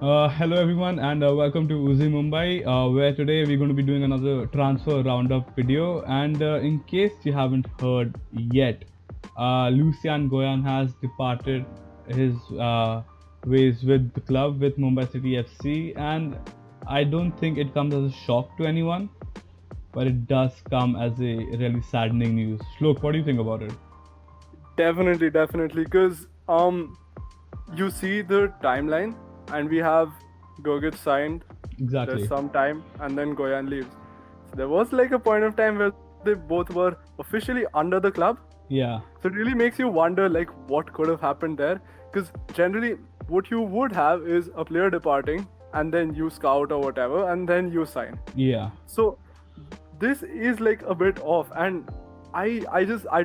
Hello everyone and welcome to Uzi Mumbai, where today we're going to be doing another transfer roundup video. And in case you haven't heard yet, Lucian Goian has departed his ways with the club with Mumbai City FC, and I don't think it comes as a shock to anyone, but it does come as a really saddening news. Shlok, what do you think about it? Definitely, because you see the timeline, and we have Gogic signed. There's Exactly. some time, and then Goyan leaves. So there was like a point of time where they both were officially under the club. Yeah. So it really makes you wonder like what could have happened there. Because generally, what you would have is a player departing, and then you scout or whatever, and then you sign. Yeah. So this is like a bit off, and I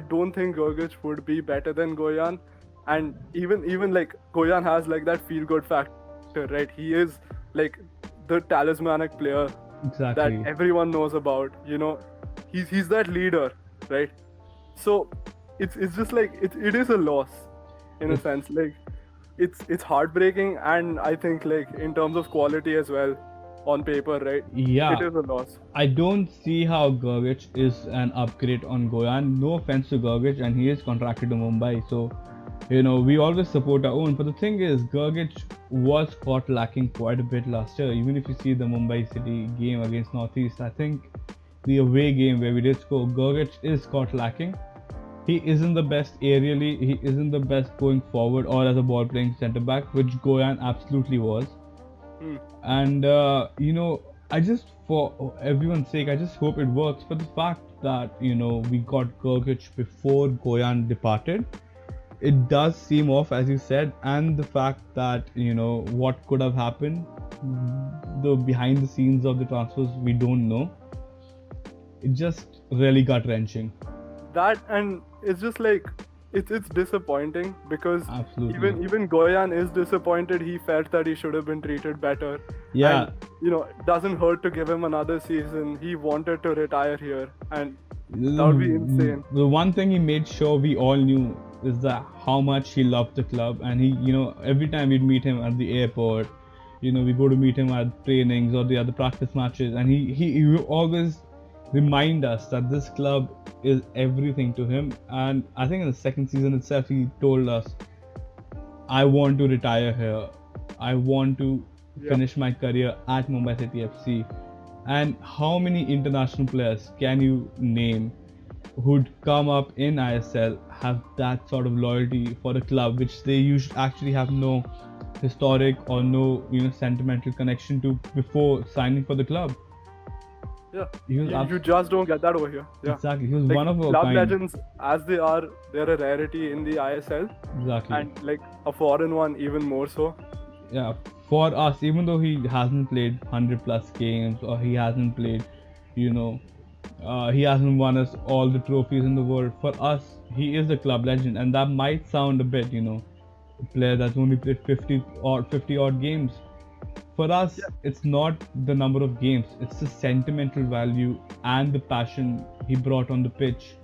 don't think Gogic would be better than Goyan, and even like Goyan has like that feel good factor, right? He is like the talismanic player that Exactly. everyone knows about. He's that leader, right? So it's just like it is a loss in a sense. Like it's heartbreaking, and I think like in terms of quality as well on paper, right? Yeah. It is a loss. I don't see how Gergic is an upgrade on Goyan. No offense to Gergic, and he is contracted to Mumbai, so we always support our own. But the thing is, Gergic was caught lacking quite a bit last year. Even if you see the Mumbai City game against Northeast, I think the away game where we did score, Gergic is caught lacking. He isn't the best aerially, he isn't the best going forward or as a ball playing centre back, which Goyan absolutely was. And I just, for everyone's sake, I just hope it works. But the fact that we got Gergic before Goyan departed, it does seem off, as you said. And the fact that what could have happened, the behind the scenes of the transfers, we don't know. It just really gut wrenching. That, and it's just like it's disappointing because Absolutely. even Goyan is disappointed. He felt that he should have been treated better. Yeah. And it doesn't hurt to give him another season. He wanted to retire here, and that would be insane. The one thing he made sure we all knew is that how much he loved the club, and he, every time we'd meet him at the airport, we go to meet him at trainings or the other practice matches, and he will always remind us that this club is everything to him. And I think in the second season itself, he told us, "I want to retire here. I want to finish my career at Mumbai City FC." And how many international players can you name who'd come up in ISL have that sort of loyalty for the club, which they usually actually have no historic or no sentimental connection to before signing for the club? Yeah, He was you just don't get that over here. Yeah. Exactly, he was Like, one of a club kind. legends, as they are, they're a rarity in the ISL, Exactly. and like a foreign one even more so. Yeah, for us, even though he hasn't played 100 plus games, or he hasn't played, he hasn't won us all the trophies in the world, for us, he is a club legend. And that might sound a bit, a player that's only played 50 odd games. For us, it's not the number of games, it's the sentimental value and the passion he brought on the pitch,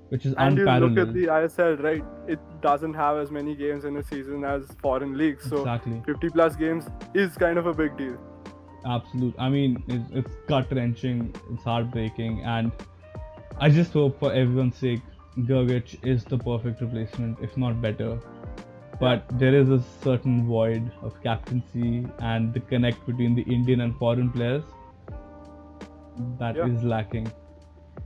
which is And you unparalleled. look at the ISL, right? It doesn't have as many games in a season as foreign leagues. So Exactly. 50 plus games is kind of a big deal. Absolute. I mean, it's gut wrenching, it's heartbreaking, and I just hope for everyone's sake, Gergic is the perfect replacement, if not better. But there is a certain void of captaincy and the connect between the Indian and foreign players that is Yeah. lacking.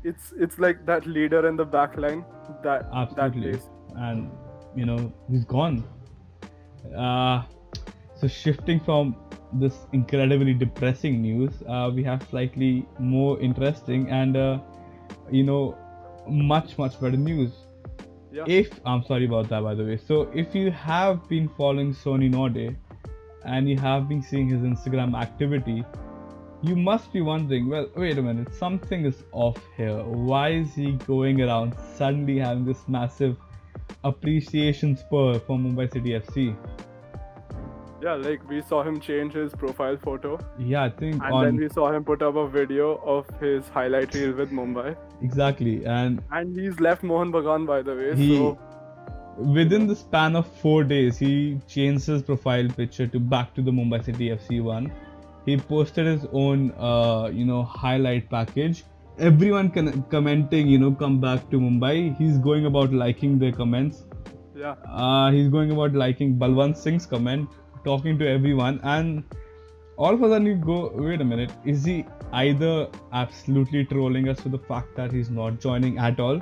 It's like that leader in the back line that Absolutely. plays. And he's gone. Uh, so shifting from this incredibly depressing news, we have slightly more interesting and much better news. Yeah. If I'm sorry about that, by the way. So if you have been following Sony Norde and you have been seeing his Instagram activity, you must be wondering, well, wait a minute, something is off here. Why is he going around suddenly having this massive appreciation spur for Mumbai City FC? Yeah, like we saw him change his profile photo, Yeah, I think and then we saw him put up a video of his highlight reel with Mumbai. exactly, and And he's left Mohan Bagan, by the way. he So within the span of 4 days, he changed his profile picture to back to the Mumbai City FC one. He posted his own, highlight package. Everyone commenting, come back to Mumbai. He's going about liking their comments. Yeah. He's going about liking Balwant Singh's comment, talking to everyone, and all of a sudden you go, wait a minute, is he either absolutely trolling us for the fact that he's not joining at all,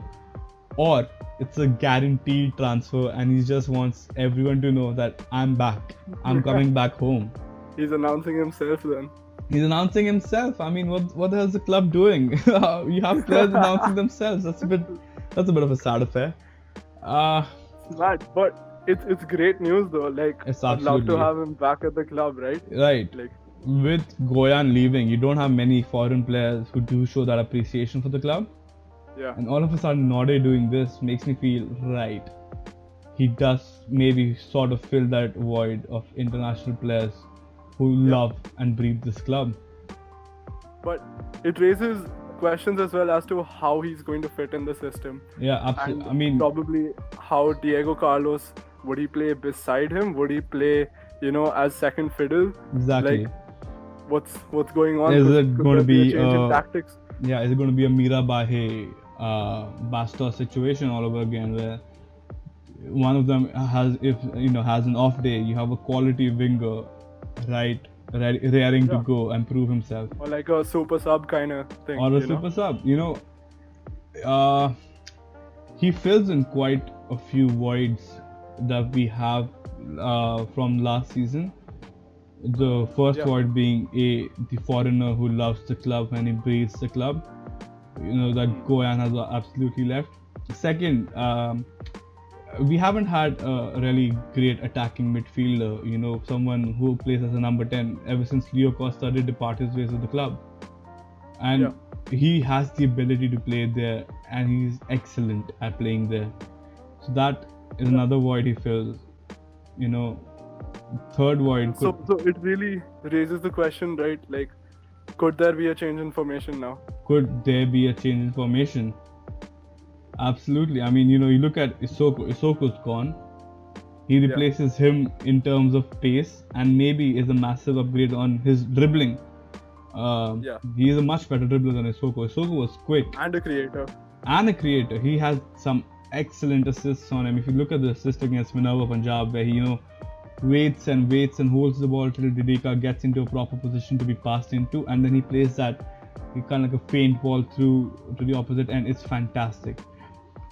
or it's a guaranteed transfer and he just wants everyone to know that I'm back, I'm coming back home. He's announcing himself then. He's announcing himself. I mean, what the hell is the club doing? You have players announcing themselves. That's a bit of a sad affair. Mad, but it's great news though. Like, I'd love to have him back at the club, right? Right. Like, with Goian leaving, you don't have many foreign players who do show that appreciation for the club. Yeah. And all of a sudden, Norde doing this makes me feel right. He does maybe sort of fill that void of international players who love and breathe this club. But it raises questions as well as to how he's going to fit in the system. Yeah, absolutely. And I mean, probably how Diego Carlos, would he play beside him? Would he play, as second fiddle? Exactly. Like, what's going on? Is it going to be a change in tactics? Yeah, is it going to be a Mirabahe, Bastos situation all over again, where one of them has an off day, you have a quality winger, right, raring to go and prove himself, or like a super sub kind of thing, or a super sub. He fills in quite a few voids that we have from last season. The first void being the foreigner who loves the club and he breathes the club. That Goian has absolutely left. Second, we haven't had a really great attacking midfielder, someone who plays as a number 10 ever since Leo Costa did depart his ways with the club. And he has the ability to play there and he's excellent at playing there. So that is another void he fills. Third void. So it really raises the question, right? Like, could there be a change in formation now? Could there be a change in formation? Absolutely. I mean, you look at Isoko. Isoko's gone. He replaces him in terms of pace and maybe is a massive upgrade on his dribbling. He is a much better dribbler than Isoko. Isoko was quick. And a creator. He has some excellent assists on him. If you look at the assist against Minerva Punjab, where he, waits and holds the ball till Didika gets into a proper position to be passed into, and then he plays that kind of like a faint ball through to the opposite end. It's fantastic.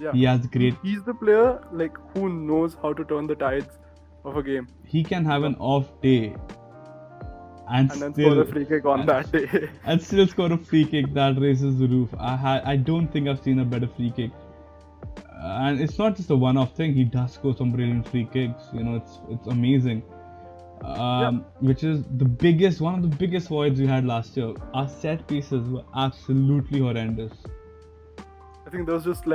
Yeah. He has great. He's the player who knows how to turn the tides of a game. He can have an off day and then still score a free kick on that day. And still score a free kick that raises the roof. I don't think I've seen a better free kick. And it's not just a one-off thing. He does score some brilliant free kicks. It's amazing. Which is one of the biggest voids we had last year. Our set pieces were absolutely horrendous. I think there was just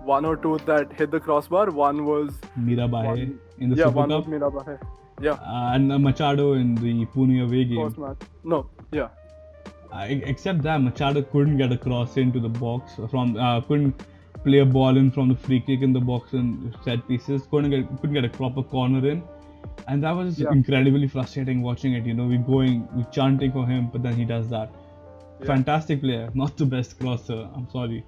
one or two that hit the crossbar. One was Mirabahe in the Super one Cup. was Mirabahe. Yeah. And Machado in the Pune away game. First match. No. Yeah. Except that Machado couldn't get a cross into the box couldn't play a ball in from the free kick in the box and set pieces. Couldn't get a proper corner in, and that was incredibly frustrating watching it. We're chanting for him, but then he does that. Fantastic player, not the best crosser. I'm sorry.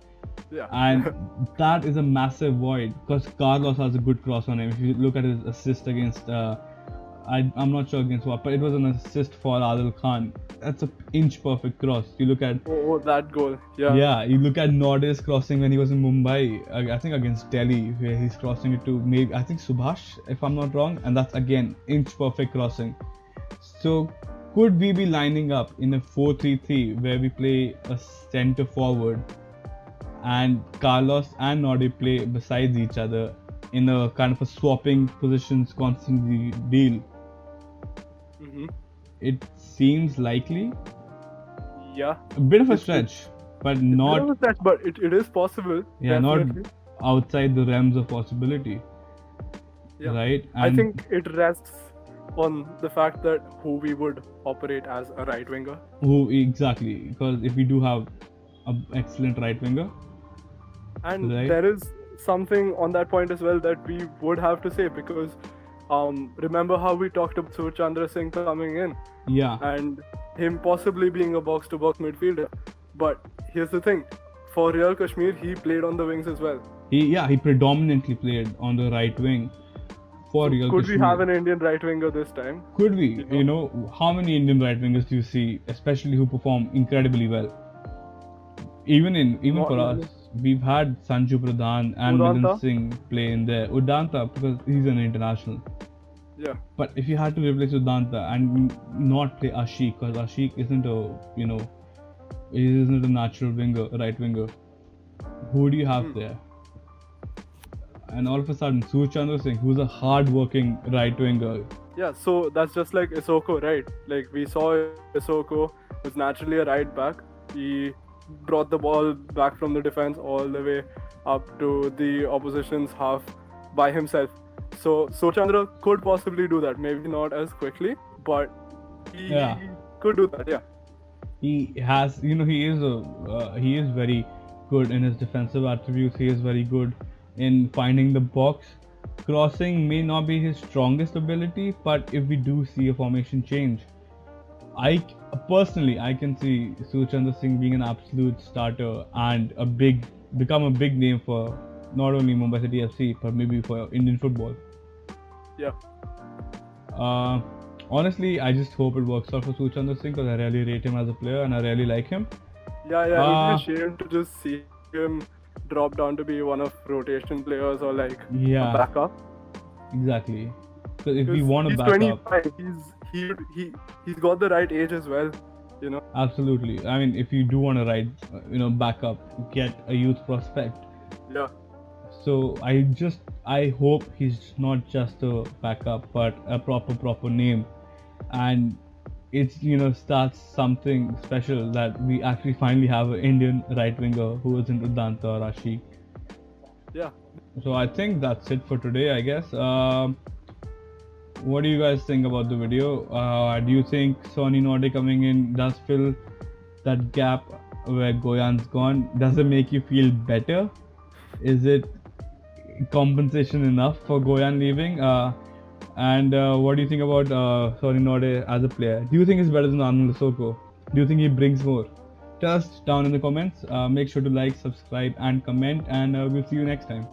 Yeah. And that is a massive void because Carlos has a good cross on him. If you look at his assist against, I'm not sure against what, but it was an assist for Adil Khan. That's an inch perfect cross. You look at that goal. Yeah. Yeah, you look at Norde's crossing when he was in Mumbai, I think against Delhi, where he's crossing it to maybe Subhash, if I'm not wrong, and that's again inch perfect crossing. So could we be lining up in a 4-3-3 where we play a centre forward and Carlos and Norde play besides each other in a kind of a swapping positions constantly deal? Mm-hmm. It seems likely. Yeah. A bit of a stretch, but not. A bit of a stretch, but it is possible. Yeah, definitely. Not outside the realms of possibility. Yeah. Right? And I think it rests on the fact that who we would operate as a right winger. Who exactly? Because if we do have an excellent right winger, and there is something on that point as well that we would have to say, because remember how we talked about Surchandra Singh coming in Yeah. and him possibly being a box-to-box midfielder. But here's the thing, for Real Kashmir, he played on the wings as well. He predominantly played on the right wing for Real Could Kashmir. we have an Indian right winger this time? Could we? You know, how many Indian right wingers do you see, especially who perform incredibly well? Even Not for many. us, we've had Sanju Pradhan and Udanta? Milind Singh play in there. Udanta, because he's an international. Yeah. But if you had to replace Udanta and not play Ashik, because Ashik isn't a natural winger, right winger, who do you have there? And all of a sudden, Surchandra Singh, who's a hard-working right winger. Yeah, so that's just like Isoko, right? Like we saw Isoko was naturally a right back. He brought the ball back from the defense all the way up to the opposition's half by himself. So Surchandra could possibly do that. Maybe not as quickly, but he could do that. Yeah. He has, he is very good in his defensive attributes. He is very good in finding the box. Crossing may not be his strongest ability, but if we do see a formation change, I can see Surchandra Singh being an absolute starter and become a big name for not only Mumbai City FC but maybe for Indian football. Yeah. Honestly, I just hope it works out for Surchandra Singh because I really rate him as a player and I really like him. Yeah, it'd be a shame to just see him drop down to be one of rotation players or like a backup. Exactly. Because if we want to he's back 25, up, he's got the right age as well, you know. Absolutely. I mean, if you do want to back up, get a youth prospect. Yeah. So I hope he's not just a backup, but a proper name, and it's starts something special that we actually finally have an Indian right winger who isn't Udanta or Ashik. Yeah. So I think that's it for today, I guess. What do you guys think about the video? Do you think Sony Norde coming in does fill that gap where Goian's gone? Does it make you feel better? Is it compensation enough for Goian leaving? And what do you think about Sony Norde as a player? Do you think he's better than Anand Soko? Do you think he brings more? Tell us down in the comments. Make sure to like, subscribe and comment, and we'll see you next time.